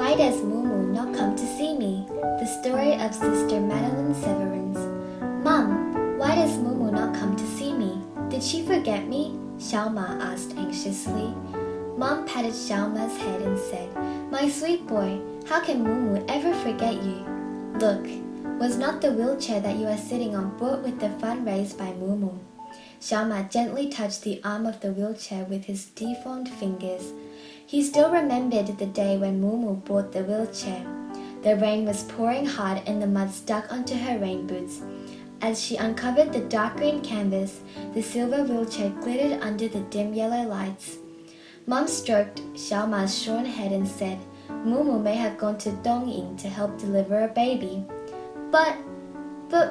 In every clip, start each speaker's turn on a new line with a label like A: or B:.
A: Why does Mumu not come to see me? The story of Sister Madeleine Severens. Mom, why does Mumu not come to see me? Did she forget me? Xiaoma asked anxiously. Mom patted Xiaoma's head and said, My sweet boy, how can Mumu ever forget you? Look, was not the wheelchair that you are sitting on brought with the fund raised by Mumu? Xiaoma gently touched the arm of the wheelchair with his deformed fingers. He still remembered the day when Mumu bought the wheelchair. The rain was pouring hard and the mud stuck onto her rain boots. As she uncovered the dark green canvas, the silver wheelchair glittered under the dim yellow lights. Mom stroked Xiaoma's shorn head and said, Mumu may have gone to Dongying to help deliver a baby. But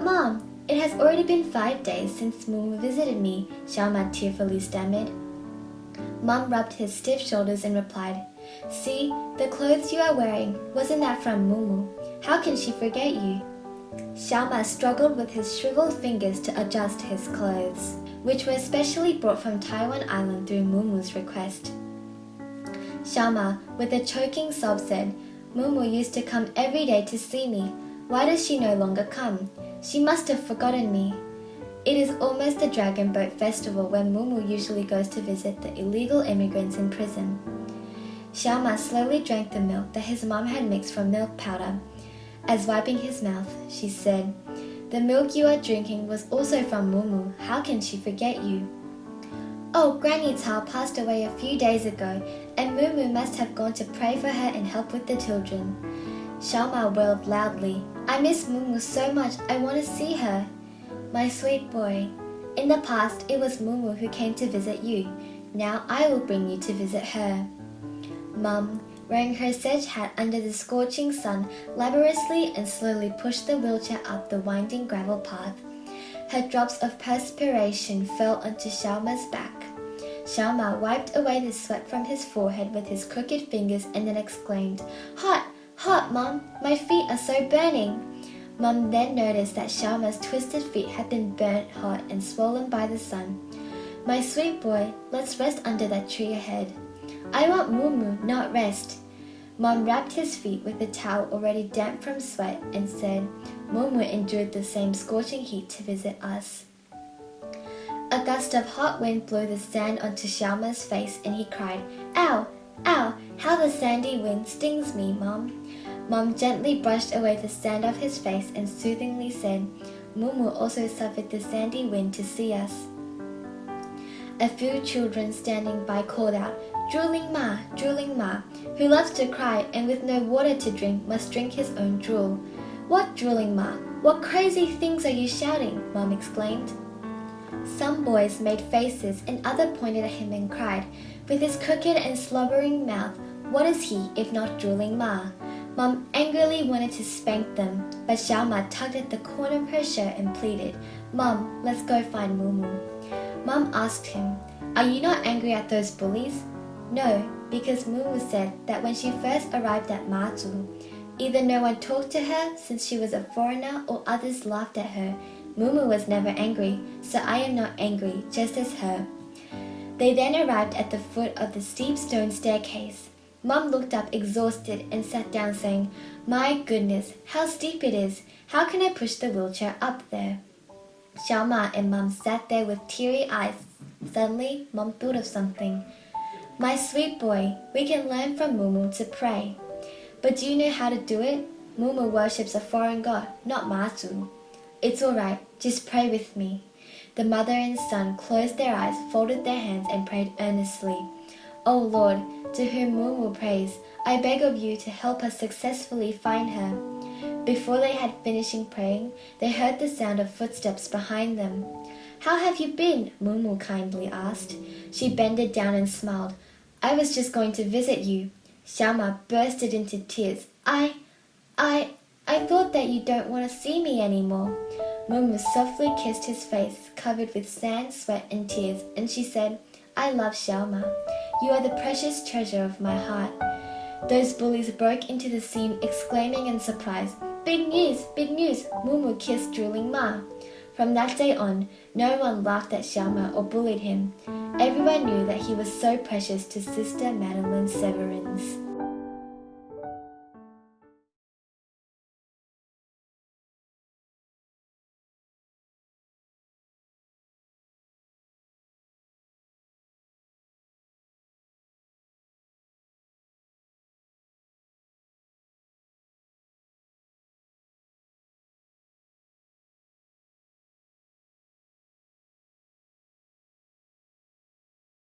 A: Mom, it has already been 5 days since Mumu visited me, Xiaoma tearfully stammered. Mom rubbed his stiff shoulders and replied, See, the clothes you are wearing, wasn't that from Mumu? How can she forget you? Xiaoma struggled with his shriveled fingers to adjust his clothes, which were specially brought from Taiwan Island through Mumu's request. Xiaoma, with a choking sob, said, Mumu used to come every day to see me. Why does she no longer come? She must have forgotten me. It is almost the Dragon Boat Festival when Mumu usually goes to visit the illegal immigrants in prison. Xiaoma slowly drank the milk that his mom had mixed from milk powder. As wiping his mouth, she said, The milk you are drinking was also from Mumu. How can she forget you? Oh, Granny Tsai passed away a few days ago, and Mumu must have gone to pray for her and help with the children. Xiaoma wailed loudly, I miss Mumu so much, I want to see her. My sweet boy, in the past it was Mumu who came to visit you. Now I will bring you to visit her. Mum, wearing her sedge hat under the scorching sun, laboriously and slowly pushed the wheelchair up the winding gravel path. Her drops of perspiration fell onto Xiaoma's back. Xiaoma wiped away the sweat from his forehead with his crooked fingers and then exclaimed, Hot, hot, Mum, my feet are so burning. Mum then noticed that Xiaoma's twisted feet had been burnt hot and swollen by the sun. My sweet boy, let's rest under that tree ahead. I want Mumu, not rest. Mom wrapped his feet with a towel already damp from sweat and said, Mumu endured the same scorching heat to visit us. A gust of hot wind blew the sand onto Xiaoma's face and he cried, Ow, ow, how the sandy wind stings me, Mom. Mom gently brushed away the sand off his face and soothingly said, Mumu also suffered the sandy wind to see us. A few children standing by called out, Drooling Ma, who loves to cry and with no water to drink must drink his own drool. What drooling Ma? What crazy things are you shouting? Mom exclaimed. Some boys made faces and others pointed at him and cried, with his crooked and slobbering mouth, what is he if not drooling Ma? Mom angrily wanted to spank them, but Xiaoma tugged at the corner of her shirt and pleaded, Mom, let's go find Mumu. Mom asked him, Are you not angry at those bullies? No, because Mumu said that when she first arrived at Matu, either no one talked to her since she was a foreigner or others laughed at her. Mumu was never angry, so I am not angry, just as her. They then arrived at the foot of the steep stone staircase. Mom looked up exhausted and sat down saying, My goodness, how steep it is. How can I push the wheelchair up there? Xiaoma and Mom sat there with teary eyes. Suddenly, Mom thought of something. My sweet boy, we can learn from Mumu to pray. But do you know how to do it? Mumu worships a foreign god, not Matu. It's alright, just pray with me. The mother and son closed their eyes, folded their hands and prayed earnestly. O Lord, to whom Mumu prays, I beg of you to help us successfully find her. Before they had finished praying, they heard the sound of footsteps behind them. How have you been? Mumu kindly asked. She bended down and smiled. I was just going to visit you. Xiaoma bursted into tears. I thought that you don't want to see me anymore. Mumu softly kissed his face, covered with sand, sweat, and tears, and she said, I love Xiaoma. You are the precious treasure of my heart. Those bullies broke into the scene, exclaiming in surprise, Big news, Mumu kissed drooling Ma. From that day on, no one laughed at Xiaoma or bullied him. Everyone knew that he was so precious to Sister Madeleine Severens.